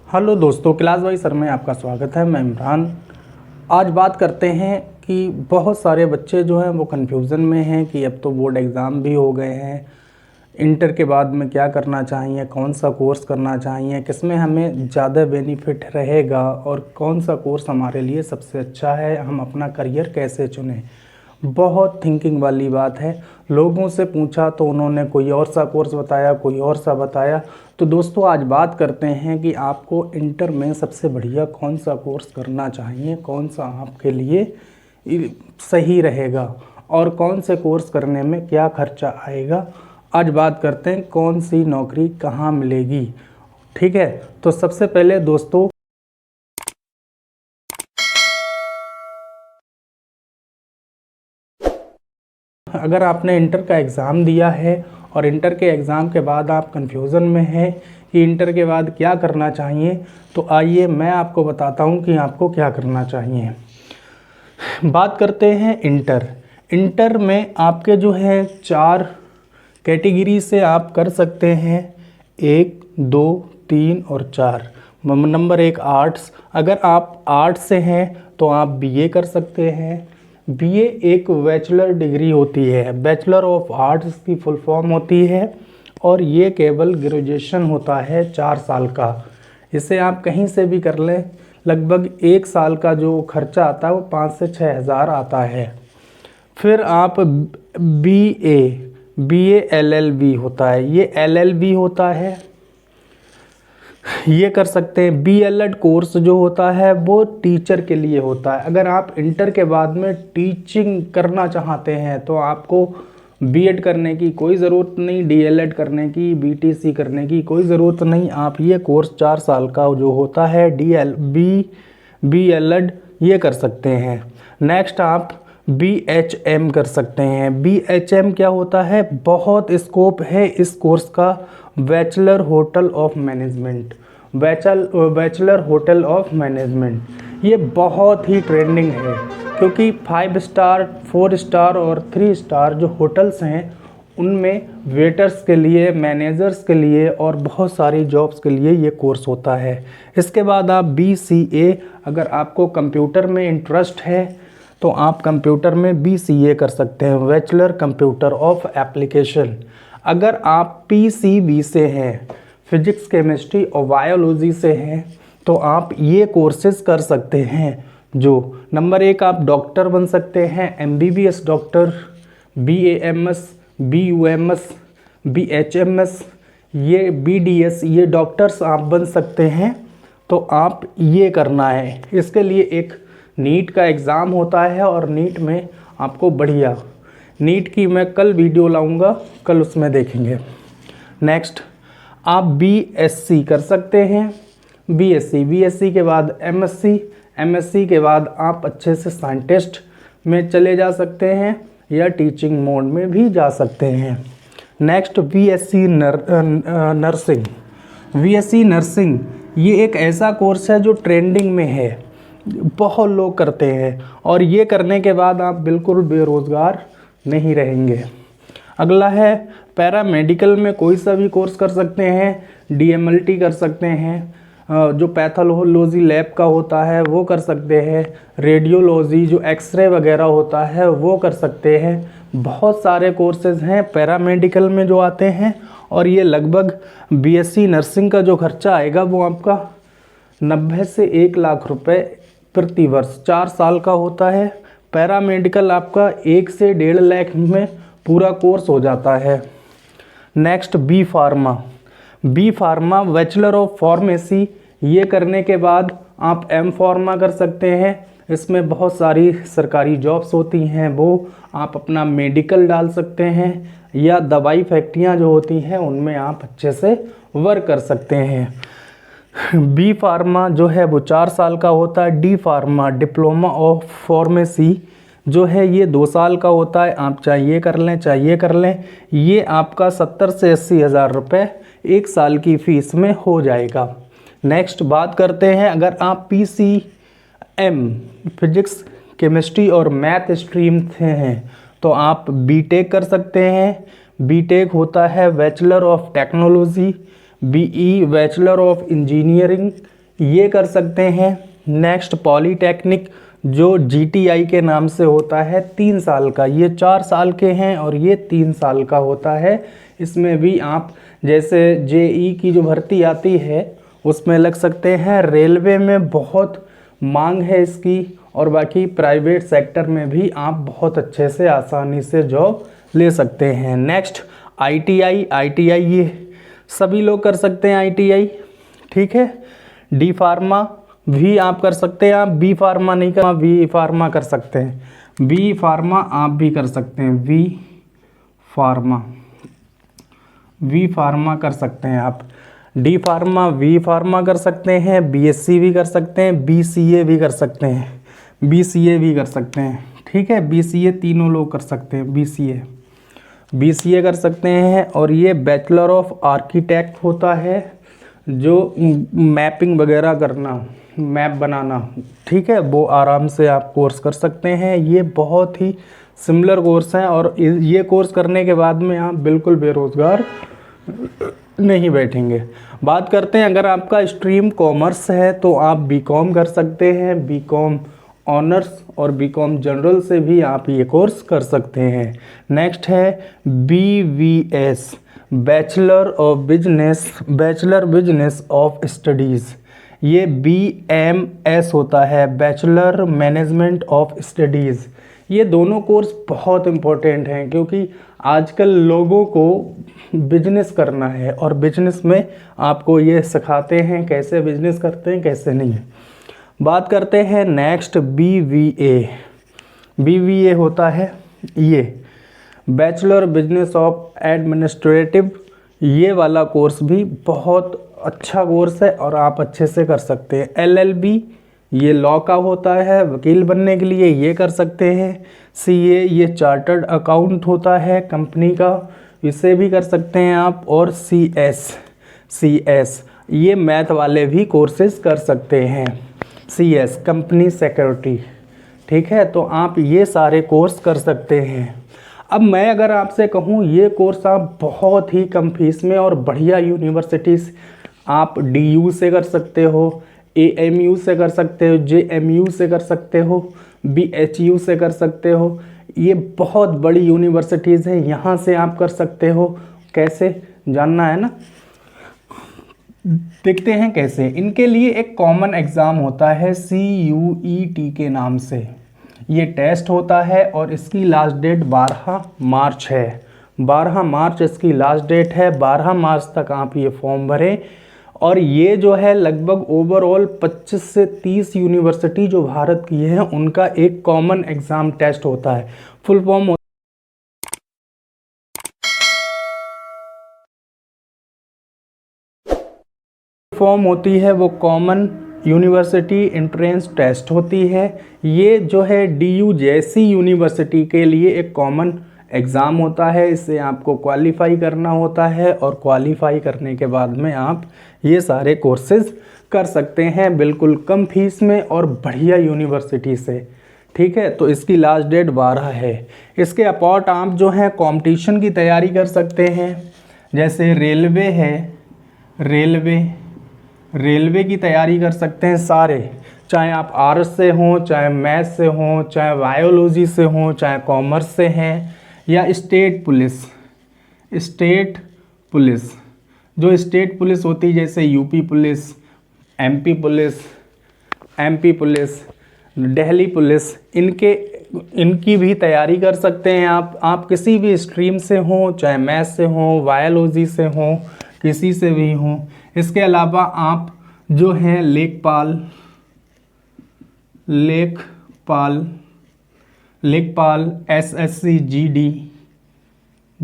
Hello दोस्तों, class wise sir में आपका स्वागत है। मैं इमरान। आज बात करते हैं कि बहुत सारे बच्चे जो हैं वो कन्फ्यूज़न में हैं कि अब तो बोर्ड एग्ज़ाम भी हो गए हैं, इंटर के बाद में क्या करना चाहिए, कौन सा कोर्स करना चाहिए, किसमें हमें ज़्यादा बेनिफिट रहेगा और कौन सा कोर्स हमारे लिए सबसे अच्छा है, हम अपना करियर कैसे चुनें। बहुत थिंकिंग वाली बात है। लोगों से पूछा तो उन्होंने कोई और सा कोर्स बताया, कोई और सा बताया। तो दोस्तों आज बात करते हैं कि आपको इंटर में सबसे बढ़िया कौन सा कोर्स करना चाहिए, कौन सा आपके लिए सही रहेगा और कौन से कोर्स करने में क्या खर्चा आएगा। आज बात करते हैं कौन सी नौकरी कहाँ मिलेगी। ठीक है, तो सबसे पहले दोस्तों अगर आपने इंटर का एग्ज़ाम दिया है और इंटर के एग्ज़ाम के बाद आप कन्फ्यूज़न में हैं कि इंटर के बाद क्या करना चाहिए, तो आइए मैं आपको बताता हूं कि आपको क्या करना चाहिए। बात करते हैं इंटर में आपके जो है 4 कैटेगरी से आप कर सकते हैं, 1, 2, 3 और 4। Number 1 arts. अगर आप आर्ट्स से हैं तो आप बीए कर सकते हैं। बीए एक बैचलर डिग्री होती है, बैचलर ऑफ आर्ट्स की फुल फॉर्म होती है और ये केवल ग्रेजुएशन होता है 4 साल का। इसे आप कहीं से भी कर लें। लगभग 1 साल का जो खर्चा आता है वो 5 से 6 हज़ार आता है। फिर आप बीए एलएलबी होता है, ये एलएलबी होता है, ये कर सकते हैं। बीएलएड कोर्स जो होता है वो टीचर के लिए होता है। अगर आप इंटर के बाद में टीचिंग करना चाहते हैं तो आपको बीएड करने की कोई ज़रूरत नहीं, डीएलएड करने की, बीटीसी करने की कोई ज़रूरत नहीं। आप ये कोर्स 4 साल का जो होता है बीएलएड ये कर सकते हैं। नेक्स्ट आप बीएचएम कर सकते हैं। बीएचएम क्या होता है, बहुत स्कोप है इस कोर्स का, bachelor hotel of management. Bachelor hotel of management ये बहुत ही ट्रेंडिंग है क्योंकि 5 स्टार, 4 स्टार और 3 स्टार जो होटल्स हैं उनमें वेटर्स के लिए, मैनेजर्स के लिए और बहुत सारी जॉब्स के लिए ये कोर्स होता है। इसके बाद आप बीसीए, अगर आपको कंप्यूटर में इंटरेस्ट है तो आप कंप्यूटर में बीसीए कर सकते हैं, बैचलर कंप्यूटर ऑफ एप्लीकेशन। अगर आप पीसीबी से हैं, फिजिक्स, केमिस्ट्री और बायोलॉजी से हैं, तो आप ये कोर्सेज कर सकते हैं। जो नंबर 1 आप डॉक्टर बन सकते हैं, MBBS doctor, BAMS, BUMS, BHMS, ये बीडीएस, ये डॉक्टर्स आप बन सकते हैं। तो आप ये करना है। इसके लिए एक नीट का एग्ज़ाम होता है और नीट में आपको बढ़िया, नीट की मैं कल वीडियो लाऊंगा, कल उसमें देखेंगे। नेक्स्ट आप बीएससी कर सकते हैं। बीएससी के बाद एमएससी के बाद आप अच्छे से साइंटिस्ट में चले जा सकते हैं या टीचिंग मोड में भी जा सकते हैं। Next BSc nursing. BSc nursing ये एक ऐसा कोर्स है जो ट्रेंडिंग में है, बहुत लोग करते हैं और ये करने के बाद आप बिल्कुल बेरोज़गार नहीं रहेंगे। अगला है पैरामेडिकल में कोई सा भी कोर्स कर सकते हैं, डीएमएलटी कर सकते हैं, जो पैथोलॉजी लैब का होता है वो कर सकते हैं, रेडियोलॉजी जो एक्सरे वगैरह होता है वो कर सकते हैं। बहुत सारे कोर्सेज हैं पैरामेडिकल में जो आते हैं और ये लगभग बीएससी नर्सिंग का जो खर्चा आएगा वो आपका 90 से 1 लाख रुपए प्रति वर्ष, 4 साल का होता है। पैरामेडिकल आपका 1 से 1.5 लाख में पूरा कोर्स हो जाता है। Next B pharma bachelor of pharmacy, ये करने के बाद आप एम फार्मा कर सकते हैं। इसमें बहुत सारी सरकारी जॉब्स होती हैं, वो आप अपना मेडिकल डाल सकते हैं या दवाई फैक्ट्रियां जो होती हैं उनमें आप अच्छे से वर्क कर सकते हैं। बी फार्मा जो है वो 4 साल का होता है। D pharma diploma of pharmacy जो है ये 2 साल का होता है। आप चाहिए कर लें, ये आपका 70 से 80 हज़ार रुपये 1 साल की फ़ीस में हो जाएगा। नेक्स्ट बात करते हैं, अगर आप पीसीएम फिजिक्स, केमिस्ट्री और मैथ स्ट्रीम से हैं तो आप बीटेक कर सकते हैं। बीटेक होता है bachelor of technology, BE bachelor of engineering, ये कर सकते हैं। नेक्स्ट पॉलीटेक्निक जो जीटीआई के नाम से होता है 3 साल का, ये 4 साल के हैं और ये 3 साल का होता है। इसमें भी आप जैसे जेई की जो भर्ती आती है उसमें लग सकते हैं। रेलवे में बहुत मांग है इसकी और बाकी प्राइवेट सेक्टर में भी आप बहुत अच्छे से आसानी से जॉब ले सकते हैं। नेक्स्ट आईटीआई ये सभी लोग कर सकते हैं आईटीआई, ठीक है। डी फार्मा भी आप कर सकते हैं, आप बी फार्मा नहीं कर, बी फार्मा कर सकते हैं। बी फार्मा आप भी कर सकते हैं, वी फार्मा कर सकते हैं आप। डी फार्मा, वी फार्मा कर सकते हैं, बीएससी भी कर सकते हैं, बीसीए भी कर सकते हैं, बीसीए भी कर सकते हैं, ठीक है। बीसीए तीनों लोग कर सकते हैं, बीसीए कर सकते हैं। और ये बैचलर ऑफ आर्किटेक्ट होता है जो मैपिंग वगैरह करना, मैप बनाना, ठीक है, वो आराम से आप कोर्स कर सकते हैं। ये बहुत ही सिमिलर कोर्स हैं और ये कोर्स करने के बाद में आप बिल्कुल बेरोज़गार नहीं बैठेंगे। बात करते हैं अगर आपका स्ट्रीम कॉमर्स है तो आप बीकॉम कर सकते हैं, बीकॉम ऑनर्स और बीकॉम जनरल से भी आप ये कोर्स कर सकते हैं। नेक्स्ट है BVS, bachelor business of studies. ये बीएमएस होता है, बैचलर मैनेजमेंट ऑफ स्टडीज़। ये दोनों कोर्स बहुत इम्पोर्टेंट हैं क्योंकि आजकल लोगों को बिजनेस करना है और बिजनेस में आपको ये सिखाते हैं कैसे बिजनेस करते हैं कैसे नहीं। बात करते हैं नेक्स्ट बीवीए होता है ये बैचलर बिजनेस ऑफ एडमिनिस्ट्रेटिव। ये वाला कोर्स भी बहुत अच्छा कोर्स है और आप अच्छे से कर सकते हैं। एलएलबी ये लॉ का होता है, वकील बनने के लिए ये कर सकते हैं। सीए ये चार्टर्ड अकाउंट होता है कंपनी का, इसे भी कर सकते हैं आप। और सीएस ये मैथ वाले भी कोर्सेज कर सकते हैं। सीएस कंपनी सेक्रेटरी, ठीक है। तो आप ये सारे कोर्स कर सकते हैं। अब मैं अगर आपसे कहूँ ये कोर्स आप बहुत ही कम फीस में और बढ़िया यूनिवर्सिटीज़ आप डीयू से कर सकते हो, एएमयू से कर सकते हो, जेएमयू से कर सकते हो, बीएचयू से कर सकते हो। ये बहुत बड़ी यूनिवर्सिटीज़ हैं, यहाँ से आप कर सकते हो। कैसे जानना है ना, देखते हैं कैसे। इनके लिए एक कॉमन एग्ज़ाम होता है CUET के नाम से, ये टेस्ट होता है और इसकी लास्ट डेट 12 मार्च है। 12 मार्च इसकी लास्ट डेट है। 12 मार्च तक आप ये फॉर्म भरें। और ये जो है लगभग ओवरऑल 25 से 30 यूनिवर्सिटी जो भारत की है उनका एक कॉमन एग्ज़ाम टेस्ट होता है। फुल फॉर्म होती है वो कॉमन यूनिवर्सिटी एंट्रेंस टेस्ट होती है। ये जो है DU जैसी यूनिवर्सिटी के लिए एक कॉमन एग्ज़ाम होता है। इससे आपको क्वालिफाई करना होता है और क्वालिफाई करने के बाद में आप ये सारे कोर्सेज कर सकते हैं बिल्कुल कम फीस में और बढ़िया यूनिवर्सिटी से, ठीक है। तो इसकी लास्ट डेट 12 है। इसके अपार्ट आप जो है कंपटीशन की तैयारी कर सकते हैं। जैसे रेलवे है, रेलवे की तैयारी कर सकते हैं सारे, चाहे आप आर्ट्स से हों, चाहे मैथ से हों, चाहे बायोलॉजी से हों, चाहे कॉमर्स से हैं, या स्टेट पुलिस जो स्टेट पुलिस होती है जैसे UP police, MP police, Delhi police, इनकी भी तैयारी कर सकते हैं आप किसी भी स्ट्रीम से हों, चाहे मैथ से हों, बायोलॉजी से हों, किसी से भी हों। इसके अलावा आप जो हैं लेखपाल SSC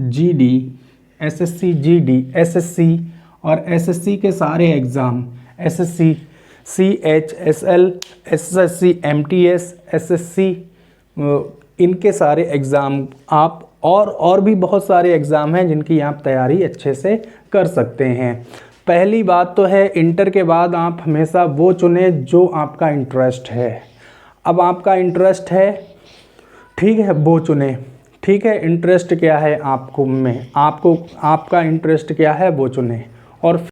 GD SSC और SSC के सारे exam, SSC CHSL SSC MTS SSC, इनके सारे एग्ज़ाम आप और भी बहुत सारे एग्ज़ाम हैं जिनकी आप तैयारी अच्छे से कर सकते हैं। पहली बात तो है इंटर के बाद आप हमेशा वो चुनें जो आपका इंटरेस्ट है। अब आपका इंटरेस्ट है, ठीक है, वो चुनें, ठीक है। इंटरेस्ट क्या है आपका इंटरेस्ट क्या है वो चुनें और